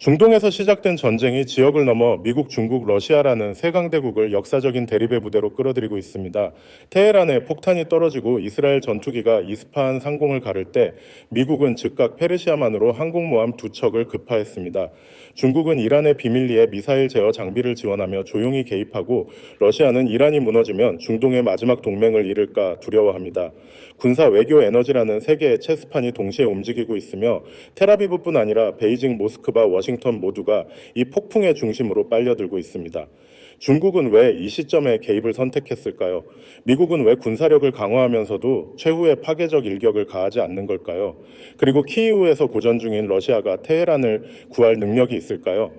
중동에서 시작된 전쟁이 지역을 넘어 미국, 중국, 러시아라는 세 강대국을 역사적인 대립의 무대로 끌어들이고 있습니다. 테헤란에 폭탄이 떨어지고 이스라엘 전투기가 이스파한 상공을 가를 때 미국은 즉각 페르시아만으로 항공모함 2척을 급파했습니다. 중국은 이란의 비밀리에 미사일 제어 장비를 지원하며 조용히 개입하고 러시아는 이란이 무너지면 중동의 마지막 동맹을 잃을까 두려워합니다. 군사 외교 에너지라는 세 개의 체스판이 동시에 움직이고 있으며 텔아비브뿐 아니라 베이징, 모스크바, 워싱턴 모두가 이 폭풍의 중심으로 빨려들고 있습니다. 중국은 왜 이 시점에 개입을 선택했을까요? 미국은 왜 군사력을 강화하면서도 최후의 파괴적 일격을 가하지 않는 걸까요? 그리고 키이우에서 고전 중인 러시아가 테헤란을 구할 능력이 있을까요?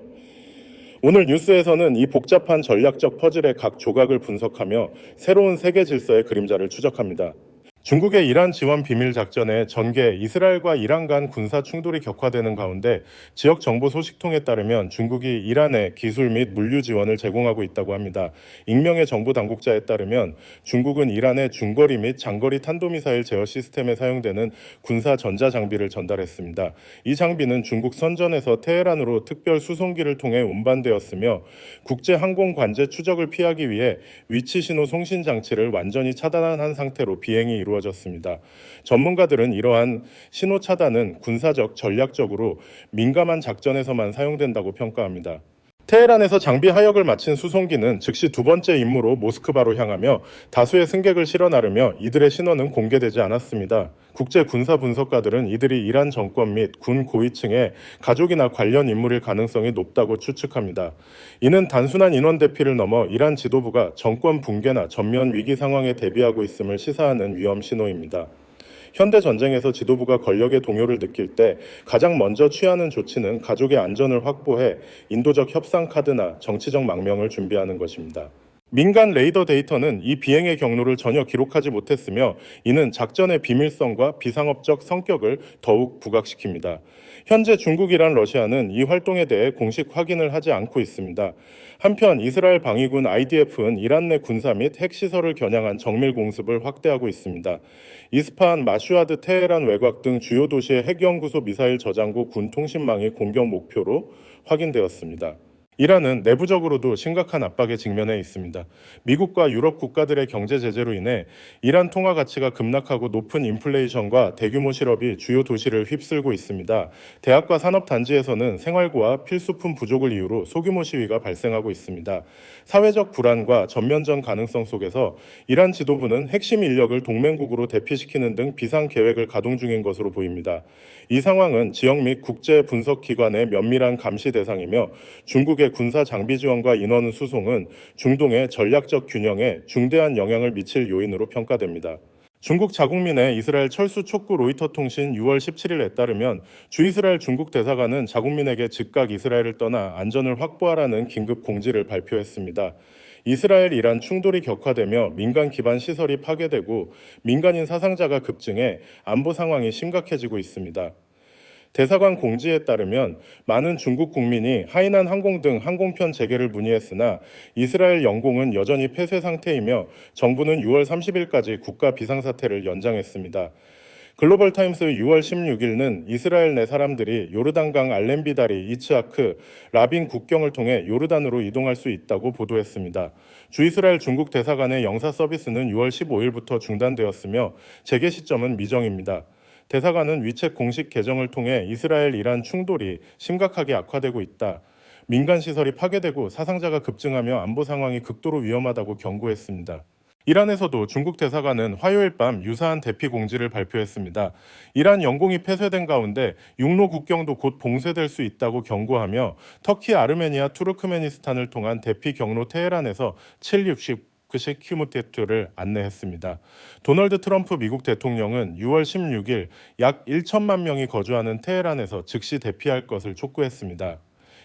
오늘 뉴스에서는 이 복잡한 전략적 퍼즐의 각 조각을 분석하며 새로운 세계 질서의 그림자를 추적합니다. 중국의 이란 지원 비밀 작전에 전개 이스라엘과 이란 간 군사 충돌이 격화되는 가운데 지역 정보 소식통에 따르면 중국이 이란에 기술 및 물류 지원을 제공하고 있다고 합니다. 익명의 정부 당국자에 따르면 중국은 이란에 중거리 및 장거리 탄도미사일 제어 시스템에 사용되는 군사 전자 장비를 전달했습니다. 이 장비는 중국 선전에서 테헤란으로 특별 수송기를 통해 운반되었으며 국제 항공 관제 추적을 피하기 위해 위치 신호 송신 장치를 완전히 차단한 상태로 비행이 이루어졌습니다. 전문가들은 이러한 신호 차단은 군사적, 전략적으로 민감한 작전에서만 사용된다고 평가합니다. 테헤란에서 장비 하역을 마친 수송기는 즉시 두 번째 임무로 모스크바로 향하며 다수의 승객을 실어 나르며 이들의 신원은 공개되지 않았습니다. 국제 군사 분석가들은 이들이 이란 정권 및 군 고위층의 가족이나 관련 인물일 가능성이 높다고 추측합니다. 이는 단순한 인원 대피를 넘어 이란 지도부가 정권 붕괴나 전면 위기 상황에 대비하고 있음을 시사하는 위험 신호입니다. 현대 전쟁에서 지도부가 권력의 동요를 느낄 때 가장 먼저 취하는 조치는 가족의 안전을 확보해 인도적 협상 카드나 정치적 망명을 준비하는 것입니다. 민간 레이더 데이터는 이 비행의 경로를 전혀 기록하지 못했으며 이는 작전의 비밀성과 비상업적 성격을 더욱 부각시킵니다. 현재 중국, 이란, 러시아는 이 활동에 대해 공식 확인을 하지 않고 있습니다. 한편 이스라엘 방위군 IDF는 이란 내 군사 및 핵시설을 겨냥한 정밀 공습을 확대하고 있습니다. 이스파한, 마슈아드, 테헤란 외곽 등 주요 도시의 핵연구소 미사일 저장고 군 통신망이 공격 목표로 확인되었습니다. 이란은 내부적으로도 심각한 압박에 직면해 있습니다. 미국과 유럽 국가들의 경제 제재로 인해 이란 통화 가치가 급락하고 높은 인플레이션과 대규모 실업이 주요 도시를 휩쓸고 있습니다. 대학과 산업 단지에서는 생활고와 필수품 부족을 이유로 소규모 시위가 발생하고 있습니다. 사회적 불안과 전면전 가능성 속에서 이란 지도부는 핵심 인력을 동맹국으로 대피시키는 등 비상 계획을 가동 중인 것으로 보입니다. 이 상황은 지역 및 국제 분석 기관의 면밀한 감시 대상이며 중국의 군사 장비 지원과 인원 수송은 중동의 전략적 균형에 중대한 영향을 미칠 요인으로 평가됩니다. 중국 자국민의 이스라엘 철수 촉구 로이터 통신 6월 17일에 따르면 주이스라엘 중국 대사관은 자국민에게 즉각 이스라엘을 떠나 안전을 확보하라는 긴급 공지를 발표했습니다. 이스라엘 이란 충돌이 격화되며 민간 기반 시설이 파괴되고 민간인 사상자가 급증해 안보 상황이 심각해지고 있습니다. 대사관 공지에 따르면 많은 중국 국민이 하이난 항공 등 항공편 재개를 문의했으나 이스라엘 영공은 여전히 폐쇄 상태이며 정부는 6월 30일까지 국가 비상사태를 연장했습니다. 글로벌타임스 6월 16일은 이스라엘 내 사람들이 요르단강 알렌비 다리, 이츠하크, 라빈 국경을 통해 요르단으로 이동할 수 있다고 보도했습니다. 주이스라엘 중국 대사관의 영사 서비스는 6월 15일부터 중단되었으며 재개 시점은 미정입니다. 대사관은 위챗 공식 계정을 통해 이스라엘 이란 충돌이 심각하게 악화되고 있다. 민간 시설이 파괴되고 사상자가 급증하며 안보 상황이 극도로 위험하다고 경고했습니다. 이란에서도 중국 대사관은 화요일 밤 유사한 대피 공지를 발표했습니다. 이란 영공이 폐쇄된 가운데 육로 국경도 곧 봉쇄될 수 있다고 경고하며 터키, 아르메니아, 투르크메니스탄을 통한 대피 경로 테헤란에서 760 식 휴무테트를 안내했습니다. 도널드 트럼프 미국 대통령은 6월 16일 약 1천만 명이 거주하는 테헤란에서 즉시 대피할 것을 촉구했습니다.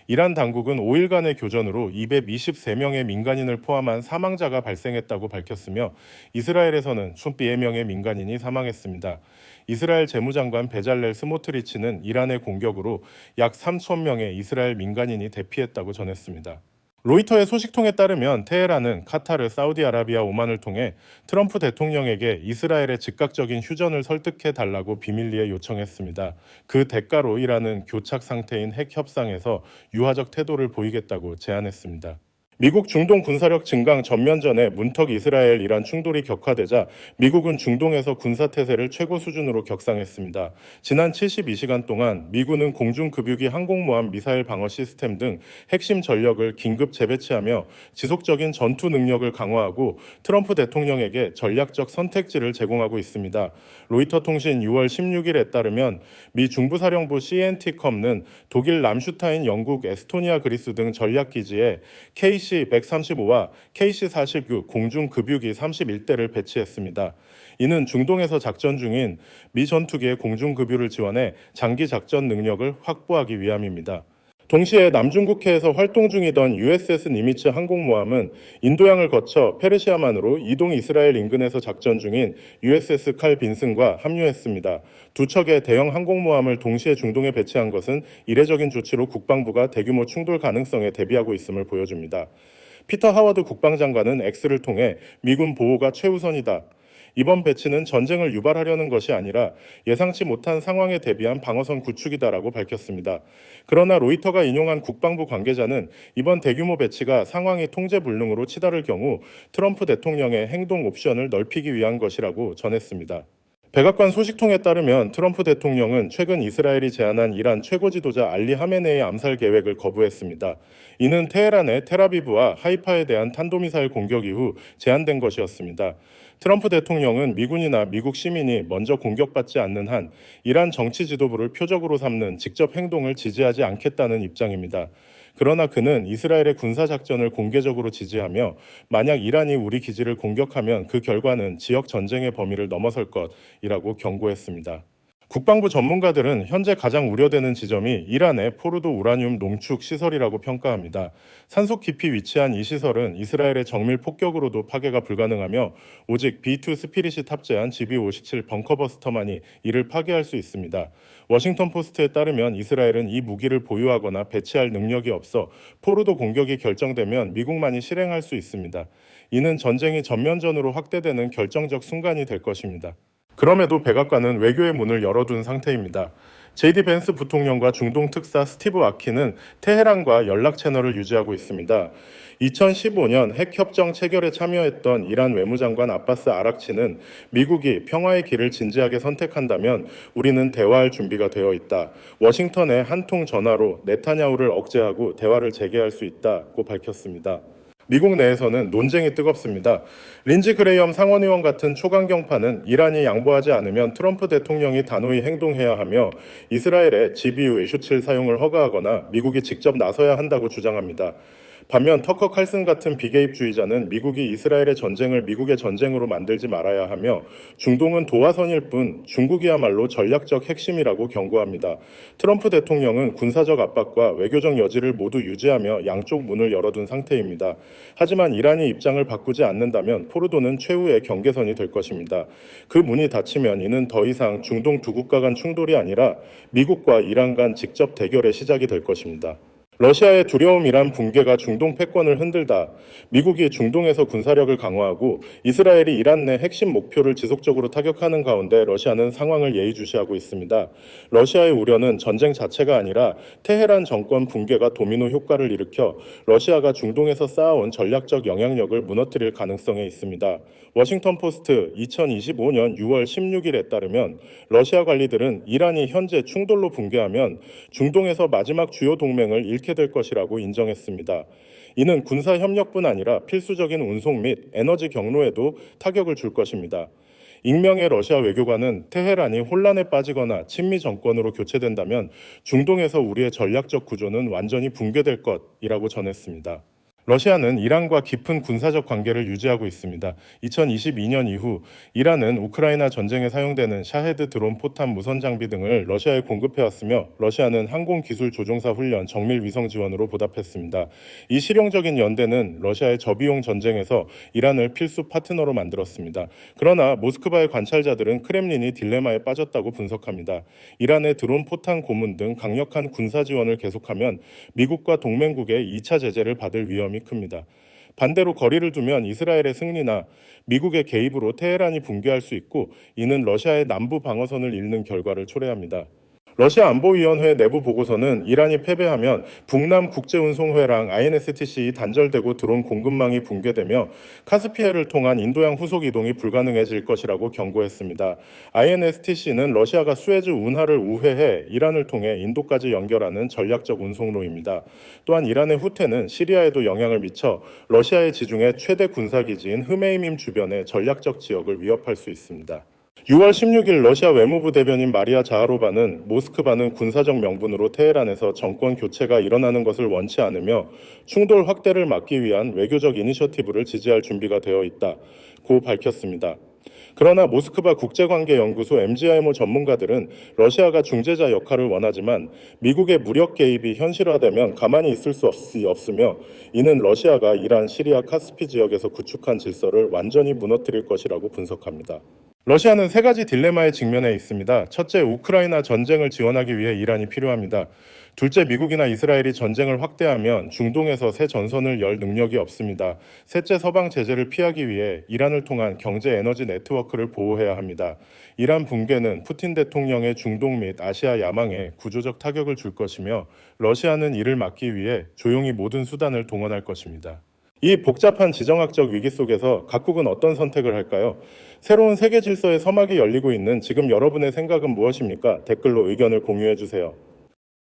이란 당국은 5일간의 교전으로 223명의 민간인을 포함한 사망자가 발생했다고 밝혔으며 이스라엘에서는 24명의 민간인이 사망했습니다. 이스라엘 재무장관 베잘렐 스모트리치는 이란의 공격으로 약 3천 명의 이스라엘 민간인이 대피했다고 전했습니다. 로이터의 소식통에 따르면 테헤란은 카타르, 사우디아라비아, 오만을 통해 트럼프 대통령에게 이스라엘의 즉각적인 휴전을 설득해 달라고 비밀리에 요청했습니다. 그 대가로 이란은 교착 상태인 핵 협상에서 유화적 태도를 보이겠다고 제안했습니다. 미국 중동 군사력 증강 전면전에 문턱 이스라엘 이란 충돌이 격화되자 미국은 중동에서 군사태세를 최고 수준으로 격상했습니다. 지난 72시간 동안 미군은 공중급유기 항공모함 미사일 방어 시스템 등 핵심 전력을 긴급 재배치하며 지속적인 전투 능력을 강화하고 트럼프 대통령에게 전략적 선택지를 제공하고 있습니다. 로이터 통신 6월 16일에 따르면 미 중부사령부 CNTCOM는 독일 람슈타인, 영국, 에스토니아, 그리스 등 전략기지에 KC-135와 KC-49 공중급유기 31대를 배치했습니다. 이는 중동에서 작전 중인 미 전투기의 공중급유를 지원해 장기 작전 능력을 확보하기 위함입니다. 동시에 남중국해에서 활동 중이던 USS 니미츠 항공모함은 인도양을 거쳐 페르시아만으로 이동 이스라엘 인근에서 작전 중인 USS 칼 빈슨과 합류했습니다. 두 척의 대형 항공모함을 동시에 중동에 배치한 것은 이례적인 조치로 국방부가 대규모 충돌 가능성에 대비하고 있음을 보여줍니다. 피터 하워드 국방장관은 X를 통해 미군 보호가 최우선이다. 이번 배치는 전쟁을 유발하려는 것이 아니라 예상치 못한 상황에 대비한 방어선 구축이다라고 밝혔습니다. 그러나 로이터가 인용한 국방부 관계자는 이번 대규모 배치가 상황이 통제불능으로 치달을 경우 트럼프 대통령의 행동 옵션을 넓히기 위한 것이라고 전했습니다. 백악관 소식통에 따르면 트럼프 대통령은 최근 이스라엘이 제안한 이란 최고 지도자 알리 하메네이 암살 계획을 거부했습니다. 이는 테헤란의 텔아비브와 하이파에 대한 탄도미사일 공격 이후 제안된 것이었습니다. 트럼프 대통령은 미군이나 미국 시민이 먼저 공격받지 않는 한 이란 정치 지도부를 표적으로 삼는 직접 행동을 지지하지 않겠다는 입장입니다. 그러나 그는 이스라엘의 군사작전을 공개적으로 지지하며 만약 이란이 우리 기지를 공격하면 그 결과는 지역 전쟁의 범위를 넘어설 것이라고 경고했습니다. 국방부 전문가들은 현재 가장 우려되는 지점이 이란의 포르도 우라늄 농축 시설이라고 평가합니다. 산속 깊이 위치한 이 시설은 이스라엘의 정밀 폭격으로도 파괴가 불가능하며 오직 B2 스피릿이 탑재한 GB-57 벙커버스터만이 이를 파괴할 수 있습니다. 워싱턴 포스트에 따르면 이스라엘은 이 무기를 보유하거나 배치할 능력이 없어 포르도 공격이 결정되면 미국만이 실행할 수 있습니다. 이는 전쟁이 전면전으로 확대되는 결정적 순간이 될 것입니다. 그럼에도 백악관은 외교의 문을 열어둔 상태입니다. JD 벤스 부통령과 중동 특사 스티브 아키는 테헤란과 연락 채널을 유지하고 있습니다. 2015년 핵협정 체결에 참여했던 이란 외무장관 아바스 아락치는 미국이 평화의 길을 진지하게 선택한다면 우리는 대화할 준비가 되어 있다. 워싱턴에 한 통 전화로 네타냐후를 억제하고 대화를 재개할 수 있다고 밝혔습니다. 미국 내에서는 논쟁이 뜨겁습니다. 린지 그레이엄 상원의원 같은 초강경파는 이란이 양보하지 않으면 트럼프 대통령이 단호히 행동해야 하며 이스라엘의 GBU-57 사용을 허가하거나 미국이 직접 나서야 한다고 주장합니다. 반면 터커 칼슨 같은 비개입주의자는 미국이 이스라엘의 전쟁을 미국의 전쟁으로 만들지 말아야 하며 중동은 도화선일 뿐 중국이야말로 전략적 핵심이라고 경고합니다. 트럼프 대통령은 군사적 압박과 외교적 여지를 모두 유지하며 양쪽 문을 열어둔 상태입니다. 하지만 이란이 입장을 바꾸지 않는다면 포르도는 최후의 경계선이 될 것입니다. 그 문이 닫히면 이는 더 이상 중동 두 국가 간 충돌이 아니라 미국과 이란 간 직접 대결의 시작이 될 것입니다. 러시아의 두려움 이란 붕괴가 중동 패권을 흔들다 미국이 중동에서 군사력을 강화하고 이스라엘이 이란 내 핵심 목표를 지속적으로 타격하는 가운데 러시아는 상황을 예의주시하고 있습니다. 러시아의 우려는 전쟁 자체가 아니라 테헤란 정권 붕괴가 도미노 효과를 일으켜 러시아가 중동에서 쌓아온 전략적 영향력을 무너뜨릴 가능성에 있습니다. 워싱턴 포스트 2025년 6월 16일에 따르면 러시아 관리들은 이란이 현재 충돌로 붕괴하면 중동에서 마지막 주요 동맹을 잃게 될 것이라고 인정했습니다. 이는 군사 협력뿐 아니라 필수적인 운송 및 에너지 경로에도 타격을 줄 것입니다. 익명의 러시아 외교관은 테헤란이 혼란에 빠지거나 친미 정권으로 교체된다면 중동에서 우리의 전략적 구조는 완전히 붕괴될 것이라고 전했습니다. 러시아는 이란과 깊은 군사적 관계를 유지하고 있습니다. 2022년 이후 이란은 우크라이나 전쟁에 사용되는 샤헤드 드론 포탄 무선 장비 등을 러시아에 공급해왔으며 러시아는 항공기술 조종사 훈련, 정밀 위성 지원으로 보답했습니다. 이 실용적인 연대는 러시아의 저비용 전쟁에서 이란을 필수 파트너로 만들었습니다. 그러나 모스크바의 관찰자들은 크렘린이 딜레마에 빠졌다고 분석합니다. 이란의 드론 포탄 고문 등 강력한 군사 지원을 계속하면 미국과 동맹국의 2차 제재를 받을 위험이 위험이 큽니다. 반대로 거리를 두면 이스라엘의 승리나 미국의 개입으로 테헤란이 붕괴할 수 있고, 이는 러시아의 남부 방어선을 잃는 결과를 초래합니다. 러시아 안보위원회 내부 보고서는 이란이 패배하면 북남 국제운송회랑 INSTC 단절되고 드론 공급망이 붕괴되며 카스피해를 통한 인도양 후속 이동이 불가능해질 것이라고 경고했습니다. INSTC는 러시아가 수에즈 운하를 우회해 이란을 통해 인도까지 연결하는 전략적 운송로입니다. 또한 이란의 후테는 시리아에도 영향을 미쳐 러시아의 지중해 최대 군사기지인 흐메이밈 주변의 전략적 지역을 위협할 수 있습니다. 6월 16일 러시아 외무부 대변인 마리아 자하로바는 모스크바는 군사적 명분으로 테헤란에서 정권 교체가 일어나는 것을 원치 않으며 충돌 확대를 막기 위한 외교적 이니셔티브를 지지할 준비가 되어 있다고 밝혔습니다. 그러나 모스크바 국제관계연구소 MGIMO 전문가들은 러시아가 중재자 역할을 원하지만 미국의 무력 개입이 현실화되면 가만히 있을 수 없으며, 이는 러시아가 이란, 시리아, 카스피 지역에서 구축한 질서를 완전히 무너뜨릴 것이라고 분석합니다. 러시아는 세 가지 딜레마에 직면해 있습니다. 첫째, 우크라이나 전쟁을 지원하기 위해 이란이 필요합니다. 둘째, 미국이나 이스라엘이 전쟁을 확대하면 중동에서 새 전선을 열 능력이 없습니다. 셋째, 서방 제재를 피하기 위해 이란을 통한 경제 에너지 네트워크를 보호해야 합니다. 이란 붕괴는 푸틴 대통령의 중동 및 아시아 야망에 구조적 타격을 줄 것이며, 러시아는 이를 막기 위해 조용히 모든 수단을 동원할 것입니다. 이 복잡한 지정학적 위기 속에서 각국은 어떤 선택을 할까요? 새로운 세계 질서의 서막이 열리고 있는 지금 여러분의 생각은 무엇입니까? 댓글로 의견을 공유해 주세요.